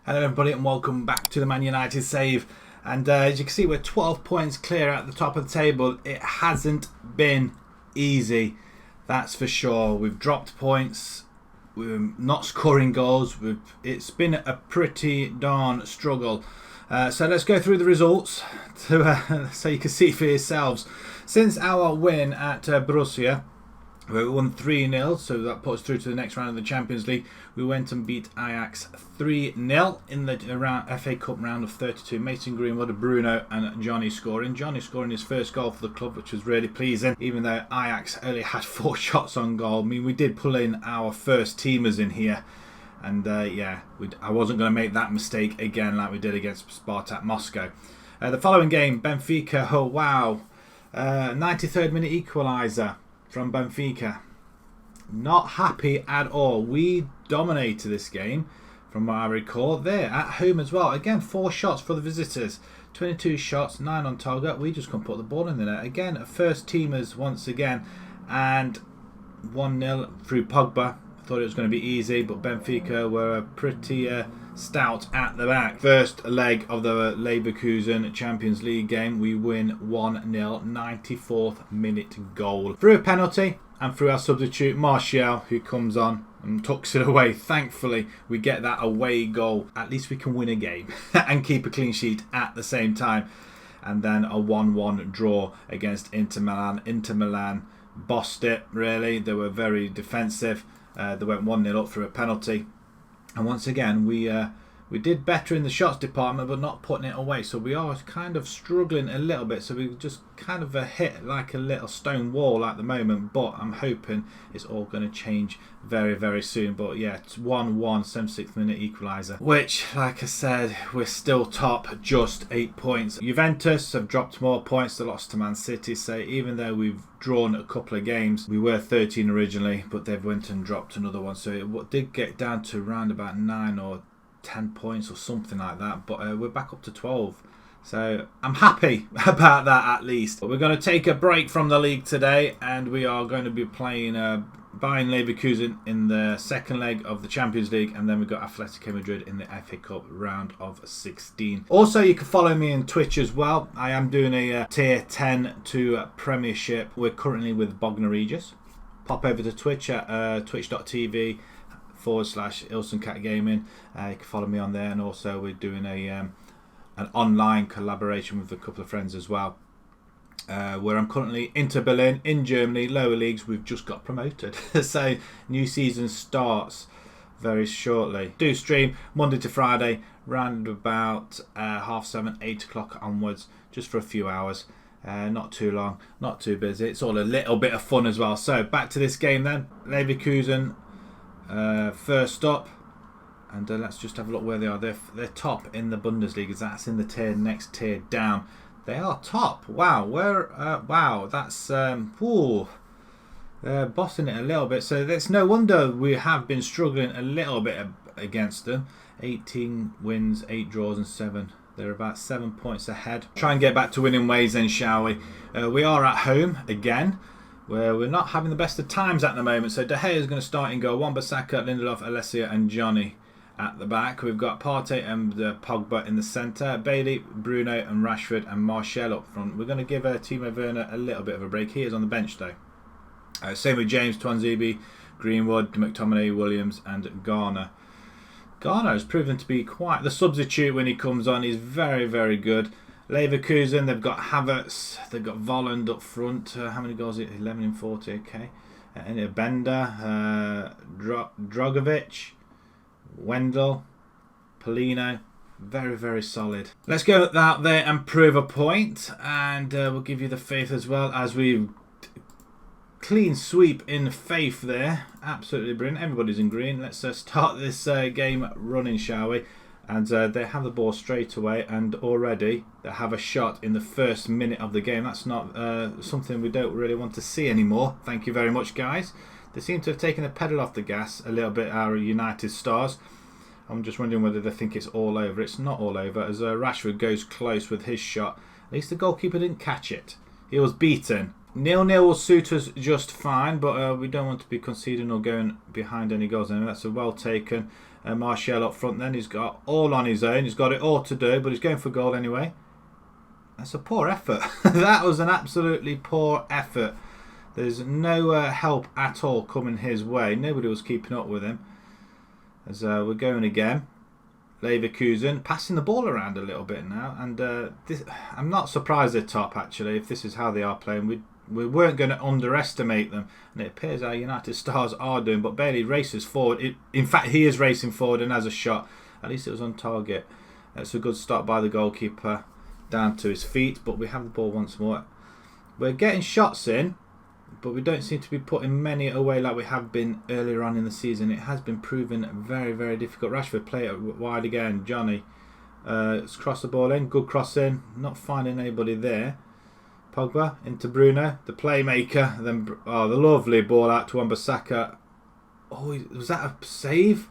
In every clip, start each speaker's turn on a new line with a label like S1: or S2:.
S1: Hello everybody and welcome back to the Man United save. And as you can see, we're 12 points clear at the top of the table. It hasn't been easy, that's for sure. We've dropped points, we're not scoring goals. It's been a pretty darn struggle. So let's go through the results so you can see for yourselves. Since our win at Borussia, we won 3-0, so that puts us through to the next round of the Champions League. We went and beat Ajax 3-0 in the FA Cup round of 32. Mason Greenwood, Bruno and Johnny scoring. Johnny scoring his first goal for the club, which was really pleasing, even though Ajax only had 4 shots on goal. I mean, we did pull in our first teamers in here. And I wasn't going to make that mistake again like we did against Spartak Moscow. The following game, Benfica, 93rd minute equaliser from Benfica. Not happy at all. We dominated this game from what I recall. There at home as well. Again, 4 shots for the visitors. 22 shots, 9 on target. We just couldn't put the ball in the net. Again, first teamers once again. And 1-0 through Pogba. I thought it was going to be easy, but Benfica were pretty stout at the back. First leg of the Leverkusen Champions League game, we win 1-0, 94th minute goal. Through a penalty and through our substitute, Martial, who comes on and tucks it away. Thankfully, we get that away goal. At least we can win a game and keep a clean sheet at the same time. And then a 1-1 draw against Inter Milan. Inter Milan bossed it, really. They were very defensive. They went 1-0 up through a penalty. And once again, we did better in the shots department, but not putting it away. So we are kind of struggling a little bit. So we just kind of hit like a little stone wall at the moment. But I'm hoping it's all going to change very, very soon. But yeah, it's 1-1, 76th minute equaliser. Which, like I said, we're still top, just 8 points. Juventus have dropped more points. They lost to Man City. So even though we've drawn a couple of games, we were 13 originally, but they've went and dropped another one. So it did get down to around about 9 or 10 points or something like that, but we're back up to 12, so I'm happy about that at least. But we're going to take a break from the league today, and we are going to be playing Bayern Leverkusen in the second leg of the Champions League, and then we've got Atletico Madrid in the FA Cup round of 16. Also, you can follow me on Twitch as well. I am doing a tier 10 to Premiership. We're currently with Bognor Regis. Pop over to Twitch at twitch.tv /IlsonCatGaming. You can follow me on there, and also we're doing an online collaboration with a couple of friends as well, where I'm currently Inter Berlin in Germany, lower leagues. We've just got promoted so new season starts very shortly. Do stream Monday to Friday round about 7:30, 8 o'clock onwards, just for a few hours. Not too long, not too busy. It's all a little bit of fun as well. So back to this game then. Leverkusen first up, and let's just have a look where they are. They're top in the Bundesliga. That's in the next tier down. They are top. Wow, wow, that's they're bossing it a little bit. So it's no wonder we have been struggling a little bit against them. 18 wins, 8 draws and 7. They're about 7 points ahead. Try and get back to winning ways then, shall we? We are at home again, where we're not having the best of times at the moment. So De Gea is going to start in goal. Wan-Bissaka, Lindelof, Alessia and Johnny at the back. We've got Partey and Pogba in the centre. Bailey, Bruno and Rashford and Martial up front. We're going to give Timo Werner a little bit of a break. He is on the bench though. Same with James, Tuanzebe, Greenwood, McTominay, Williams and Garner. Garner has proven to be quite the substitute when he comes on. He's very, very good. Leverkusen, they've got Havertz, they've got Volland up front. How many goals? 11 in 40, okay. And Bender, Drogovic, Wendell, Polino. Very, very solid. Let's go out there and prove a point, and we'll give you the faith as well, as we clean sweep in faith there. Absolutely brilliant. Everybody's in green. Let's start this game running, shall we? And they have the ball straight away, and already they have a shot in the first minute of the game. That's not something we don't really want to see anymore. Thank you very much, guys. They seem to have taken the pedal off the gas a little bit, our United stars. I'm just wondering whether they think it's all over. It's not all over, as Rashford goes close with his shot. At least the goalkeeper didn't catch it. He was beaten. 0-0 will suit us just fine, but we don't want to be conceding or going behind any goals. Anyway, that's a well taken. Martial up front then. He's got all on his own. He's got it all to do, but he's going for goal anyway. That's a poor effort. That was an absolutely poor effort. There's no help at all coming his way. Nobody was keeping up with him. As we're going again. Leverkusen passing the ball around a little bit now. And I'm not surprised they're top, actually, if this is how they are playing. We weren't going to underestimate them. And it appears our United stars are doing. But Bailey races forward. In fact, he is racing forward and has a shot. At least it was on target. That's a good start by the goalkeeper. Down to his feet. But we have the ball once more. We're getting shots in. But we don't seem to be putting many away like we have been earlier on in the season. It has been proven very, very difficult. Rashford play it wide again. Johnny. Let's cross the ball in. Good cross in. Not finding anybody there. Pogba into Bruno, the playmaker. Then the lovely ball out to Wan-Bissaka. Oh, was that a save?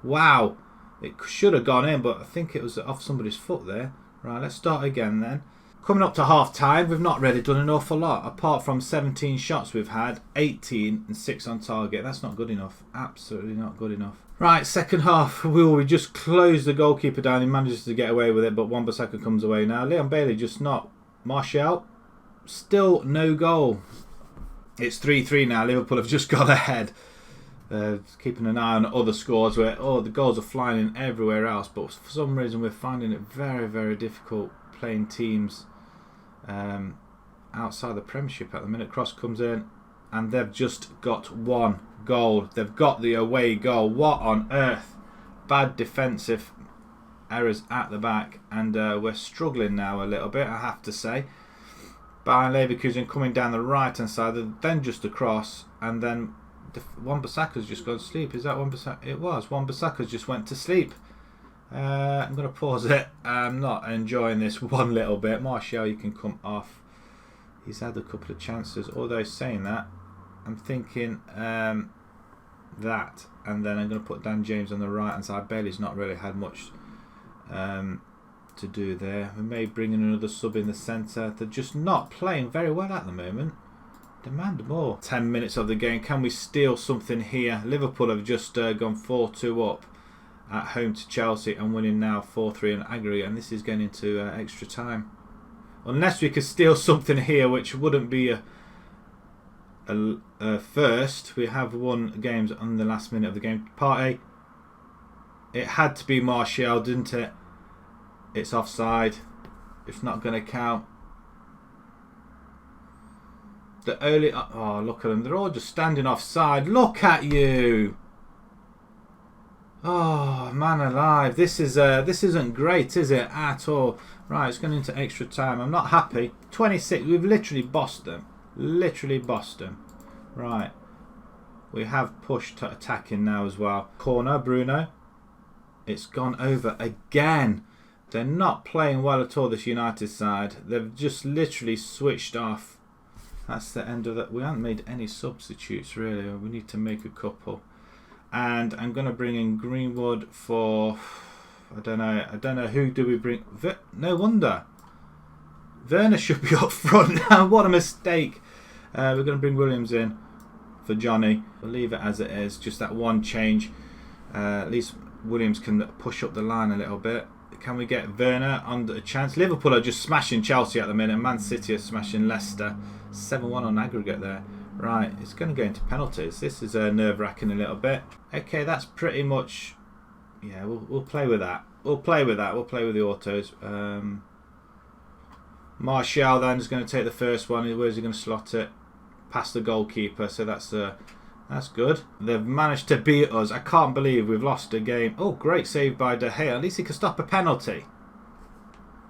S1: Wow. It should have gone in, but I think it was off somebody's foot there. Right, let's start again then. Coming up to half time, we've not really done an awful lot. Apart from 17 shots we've had, 18 and 6 on target. That's not good enough. Absolutely not good enough. Right, second half, we just close the goalkeeper down. He manages to get away with it, but Wan-Bissaka comes away now. Leon Bailey just not. Martial, still no goal. It's 3-3 now. Liverpool have just got ahead. Keeping an eye on other scores where, the goals are flying in everywhere else. But for some reason, we're finding it very, very difficult playing teams outside the Premiership at the minute. Cross comes in and they've just got one goal. They've got the away goal. What on earth? Bad defensive errors at the back, and we're struggling now a little bit, I have to say. Bayern Leverkusen coming down the right hand side, then just across, and then Wan-Bissaka's just gone to sleep. Is that Wan-Bissaka? It was. Wan-Bissaka's just went to sleep. I'm going to pause it. I'm not enjoying this one little bit. Martial, you can come off. He's had a couple of chances. Although saying that, I'm thinking that. And then I'm going to put Dan James on the right hand side. Bailey's not really had much to do there. We may bring in another sub in the centre. They're just not playing very well at the moment. Demand more. 10 minutes of the game. Can we steal something here? Liverpool have just gone 4-2 up at home to Chelsea and winning now 4-3 in aggregate, and this is going into extra time. Unless we could steal something here, which wouldn't be a first. We have won games on the last minute of the game. Partey. It had to be Martial, didn't it? It's offside. It's not going to count. The early... Oh, look at them. They're all just standing offside. Look at you. Oh, man alive. This isn't great, is it? At all. Right, it's going into extra time. I'm not happy. 26. We've literally bossed them. Literally bossed them. Right. We have pushed to attacking now as well. Corner, Bruno. It's gone over again. They're not playing well at all, this United side. They've just literally switched off. That's the end of that. We haven't made any substitutes, really. We need to make a couple. And I'm going to bring in Greenwood for... I don't know. Who do we bring? No wonder. Werner should be up front now. What a mistake. We're going to bring Williams in for Johnny. We'll leave it as it is. Just that one change. At least Williams can push up the line a little bit. Can we get Werner under a chance? Liverpool are just smashing Chelsea at the minute. Man City are smashing Leicester. 7-1 on aggregate there. Right, it's going to go into penalties. This is nerve-wracking a little bit. Okay, that's pretty much... Yeah, we'll play with that. We'll play with that. We'll play with the autos. Martial then is going to take the first one. Where's he going to slot it? Past the goalkeeper. So that's good. They've managed to beat us. I can't believe we've lost a game. Oh, great save by De Gea. At least he can stop a penalty.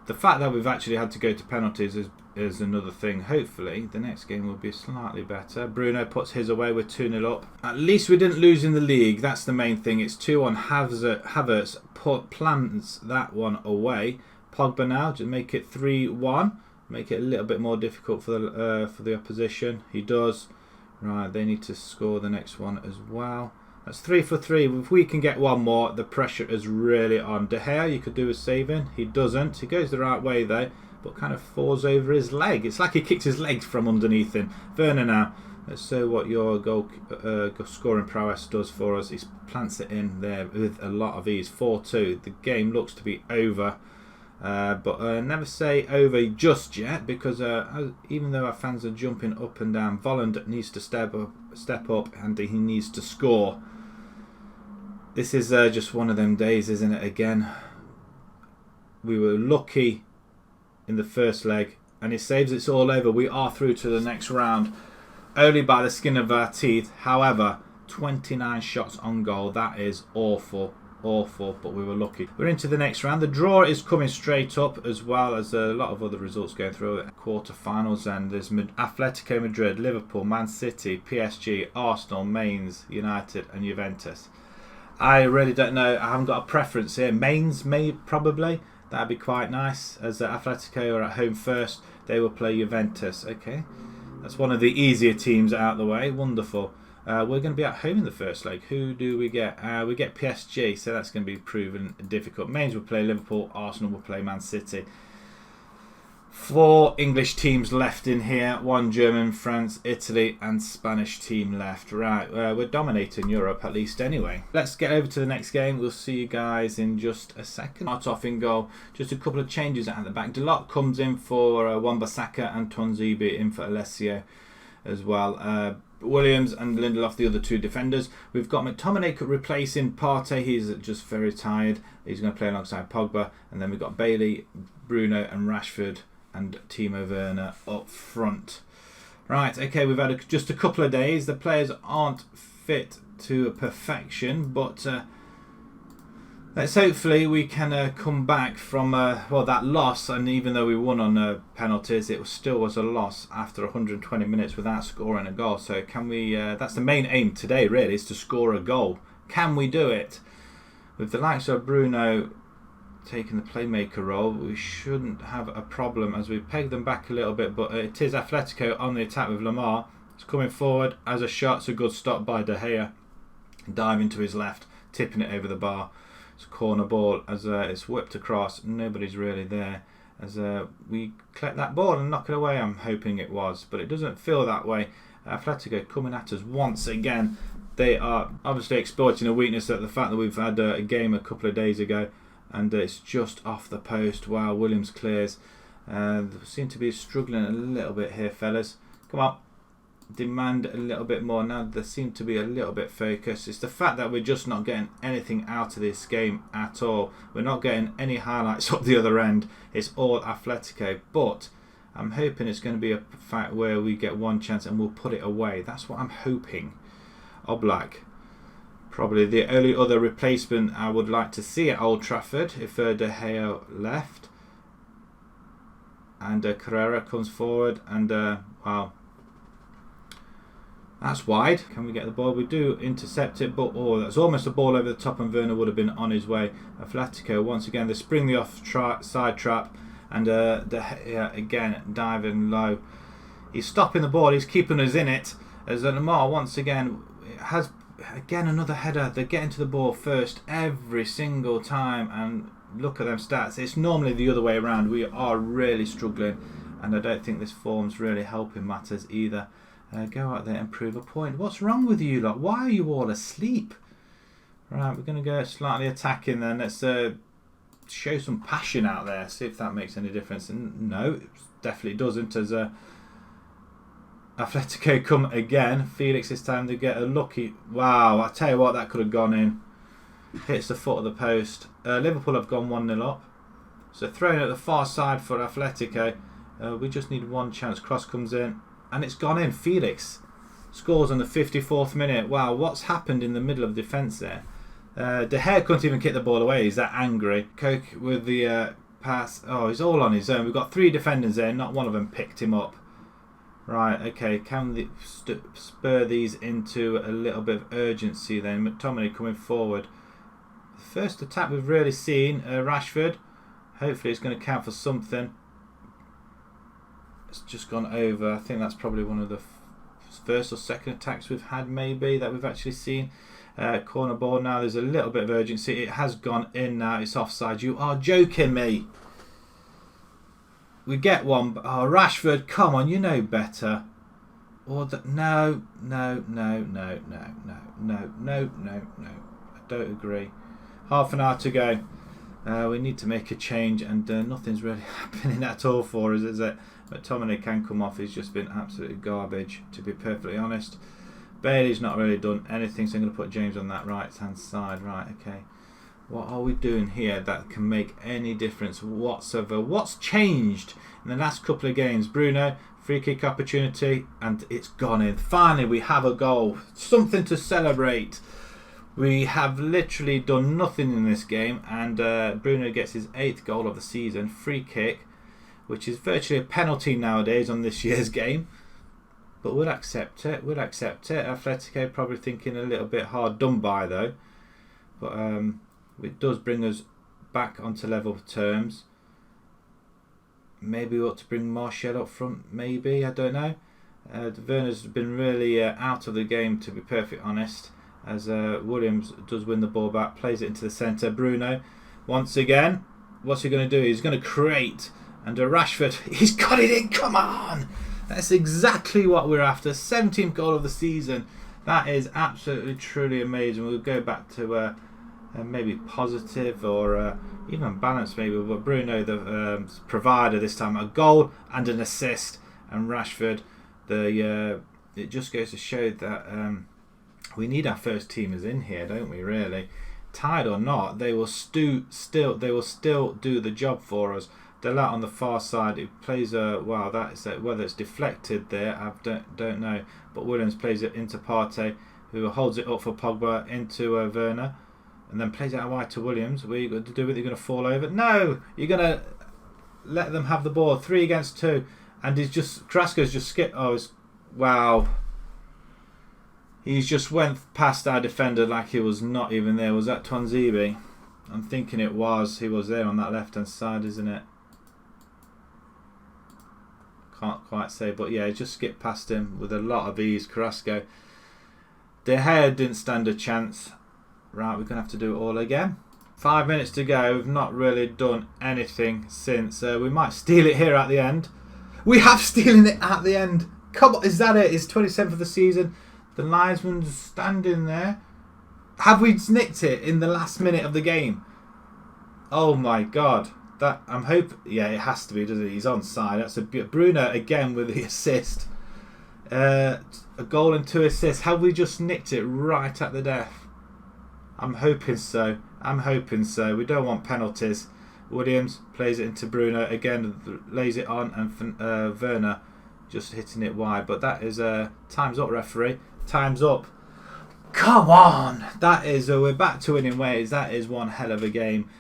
S1: The fact that we've actually had to go to penalties is another thing. Hopefully, the next game will be slightly better. Bruno puts his away. We're 2-0 up. At least we didn't lose in the league. That's the main thing. It's 2-1. Havertz plants that one away. Pogba now to make it 3-1. Make it a little bit more difficult for the opposition. He does. Right, they need to score the next one as well. That's 3 for 3. If we can get one more, the pressure is really on. De Gea, you could do a saving. He doesn't. He goes the right way though, but kind of falls over his leg. It's like he kicked his legs from underneath him. Werner now. Let's see what your goal scoring prowess does for us. He plants it in there with a lot of ease. 4-2. The game looks to be over. But never say over just yet, because even though our fans are jumping up and down, Volland needs to step up and he needs to score. This is just one of them days, isn't it? Again, we were lucky in the first leg, and it saves it's all over. We are through to the next round only by the skin of our teeth. However, 29 shots on goal, that is awful. Awful, but we were lucky. We're into the next round. The draw is coming straight up, as well as a lot of other results going through quarter-finals. And there's Atletico Madrid, Liverpool, Man City, PSG, Arsenal, Mainz, United and Juventus. I really don't know. I haven't got a preference here. Mainz, probably. That'd be quite nice, as Atletico are at home first. They will play Juventus. Okay, that's one of the easier teams out of the way. Wonderful. We're going to be at home in the first leg. Who do we get? We get PSG, so that's going to be proven difficult. Mainz will play Liverpool. Arsenal will play Man City. 4 English teams left in here. 1 German, France, Italy and Spanish team left. Right, we're dominating Europe, at least anyway. Let's get over to the next game. We'll see you guys in just a second. Start off in goal. Just a couple of changes at the back. Delot comes in for Wan-Bissaka and Tonzibi in for Alessio as well. Williams and Lindelof, the other 2 defenders. We've got McTominay replacing Partey. He's just very tired. He's going to play alongside Pogba. And then we've got Bailey, Bruno and Rashford and Timo Werner up front. Right, okay, we've had just a couple of days. The players aren't fit to perfection, but let's hopefully we can come back from that loss. And even though we won on penalties, it still was a loss after 120 minutes without scoring a goal. So can we? That's the main aim today, really, is to score a goal. Can we do it? With the likes of Bruno taking the playmaker role, we shouldn't have a problem, as we peg them back a little bit. But it is Atletico on the attack with Lamar. It's coming forward as a shot. It's a good stop by De Gea, diving to his left, tipping it over the bar. It's a corner ball as it's whipped across. Nobody's really there as we collect that ball and knock it away. I'm hoping it was, but it doesn't feel that way. Atletico coming at us once again. They are obviously exploiting a weakness at the fact that we've had a game a couple of days ago and it's just off the post. Wow, Williams clears. They seem to be struggling a little bit here, fellas. Come on. Demand a little bit more now. They seem to be a little bit focused. It's the fact that we're just not getting anything out of this game at all. We're not getting any highlights up the other end. It's all Atletico, but I'm hoping it's going to be a fact where we get one chance and we'll put it away. That's what I'm hoping. Oblak, probably the only other replacement I would like to see at Old Trafford if De Gea left. And Carrera comes forward and wow. That's wide. Can we get the ball? We do intercept it, but that's almost a ball over the top and Werner would have been on his way. Atletico, once again, they spring the offside trap and De Gea again diving low. He's stopping the ball, he's keeping us in it. As Lamar once again has another header. They're getting to the ball first every single time, and look at them stats. It's normally the other way around. We are really struggling, and I don't think this form's really helping matters either. Go out there and prove a point. What's wrong with you lot? Why are you all asleep? Right, we're going to go slightly attacking then. Let's show some passion out there. See if that makes any difference. And no, it definitely doesn't. As Atletico come again. Felix this time to get a lucky. Wow, I tell you what, that could have gone in. Hits the foot of the post. Liverpool have gone 1-0 up. So thrown at the far side for Atletico. We just need one chance. Cross comes in. And it's gone in. Felix scores on the 54th minute. Wow, what's happened in the middle of defence there? De Gea couldn't even kick the ball away. He's that angry. Coke with the pass. Oh, he's all on his own. We've got 3 defenders there. Not one of them picked him up. Right, okay. Can we spur these into a little bit of urgency then? McTominay coming forward. The first attack we've really seen. Rashford. Hopefully it's going to count for something. It's just gone over. I think that's probably one of the first or second attacks we've had, maybe, that we've actually seen. Corner ball now. There's a little bit of urgency. It has gone in now. It's offside. You are joking me. We get one. Oh, Rashford, come on. You know better. Or that? No. I don't agree. Half an hour to go. We need to make a change, and nothing's really happening at all for us, is it? McTominay can come off. He's just been absolutely garbage, to be perfectly honest. Bailey's not really done anything, so I'm going to put James on that right-hand side. Right, okay. What are we doing here that can make any difference whatsoever? What's changed in the last couple of games? Bruno, free kick opportunity, and it's gone in. Finally, we have a goal. Something to celebrate. We have literally done nothing in this game, and Bruno gets his 8th goal of the season. Free kick, which is virtually a penalty nowadays on this year's game. But we'll accept it. We'll accept it. Atletico probably thinking a little bit hard done by, though. But it does bring us back onto level terms. Maybe we ought to bring Martial up front. Maybe, I don't know. Werner's been really out of the game, to be perfectly honest. As Williams does win the ball back, plays it into the centre. Bruno, once again, what's he going to do? He's going to create. And Rashford, he's got it in. Come on! That's exactly what we're after. 17th goal of the season. That is absolutely, truly amazing. We'll go back to maybe positive or even balanced maybe. But Bruno, the provider this time. A goal and an assist. And Rashford, it just goes to show that we need our first teamers in here, don't we, really? Tied or not, they will still do the job for us. Delat on the far side, it plays wow, that is whether it's deflected there, I don't know. But Williams plays it into Partey, who holds it up for Pogba into Werner, and then plays it out wide to Williams. What are you going to do with it? You're going to fall over? No, you're going to let them have the ball. 3 against 2, and he's just Carrasco's just skipped. Oh, wow. He's just went past our defender like he was not even there. Was that Tuanzebe? I'm thinking it was. He was there on that left-hand side, isn't it? Can't quite say, but yeah, he just skipped past him with a lot of ease. Carrasco. De Gea didn't stand a chance. Right, we're going to have to do it all again. 5 minutes to go. We've not really done anything since. We might steal it here at the end. We have stealing it at the end. Come on, is that it? It's 27th of the season. The linesman's standing there. Have we nicked it in the last minute of the game? Oh my god. That I'm hoping. Yeah, it has to be, doesn't it? He's onside. That's a bit. Bruno again with the assist. A goal and 2 assists. Have we just nicked it right at the death? I'm hoping so. I'm hoping so. We don't want penalties. Williams plays it into Bruno again, lays it on, and Werner just hitting it wide. But that is time's up, referee. Time's up. Come on. That is. We're back to winning ways. That is one hell of a game.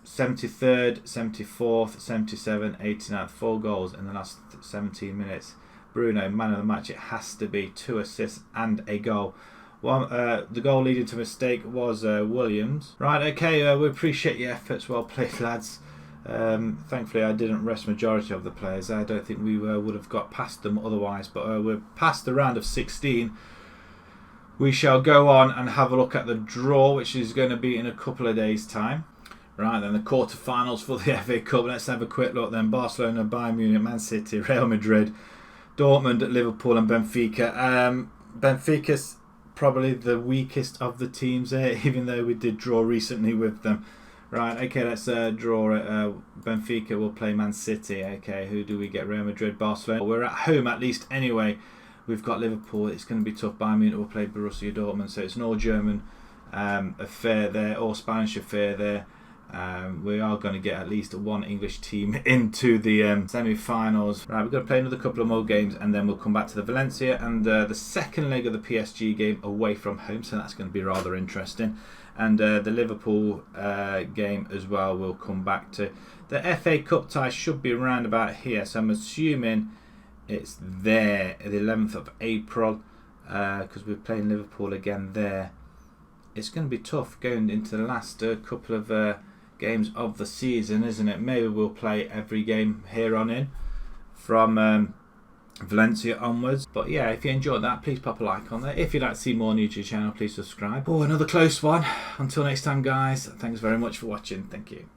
S1: 73rd, 74th, 77th, 89th. 4 goals in the last 17 minutes. Bruno, man of the match. It has to be. 2 assists and a goal. The goal leading to mistake was Williams. Right, okay, we appreciate your efforts. Well played, lads. Thankfully, I didn't rest majority of the players. I don't think we would have got past them otherwise. But we're past the round of 16. We shall go on and have a look at the draw, which is going to be in a couple of days' time. Right, then the quarterfinals for the FA Cup. Let's have a quick look then. Barcelona, Bayern Munich, Man City, Real Madrid, Dortmund, Liverpool and Benfica. Benfica's probably the weakest of the teams there, even though we did draw recently with them. Right, okay, let's draw it. Benfica will play Man City. Okay, who do we get? Real Madrid, Barcelona. We're at home at least anyway. We've got Liverpool. It's going to be tough. Bayern Munich will play Borussia Dortmund. So it's an all-German affair there, all Spanish affair there. We are going to get at least one English team into the semi-finals. Right, we're going to play another couple of more games and then we'll come back to the Valencia and the second leg of the PSG game away from home, so that's going to be rather interesting. And the Liverpool game as well we'll come back to. The FA Cup tie should be around about here, so I'm assuming it's there, the 11th of April, because we're playing Liverpool again there. It's going to be tough going into the last couple of games of the season, isn't it? Maybe we'll play every game here on in from Valencia onwards. But yeah, if you enjoyed that, please pop a like on there. If you'd like to see more on the YouTube channel, please subscribe. Oh, another close one. Until next time, guys, thanks very much for watching. Thank you.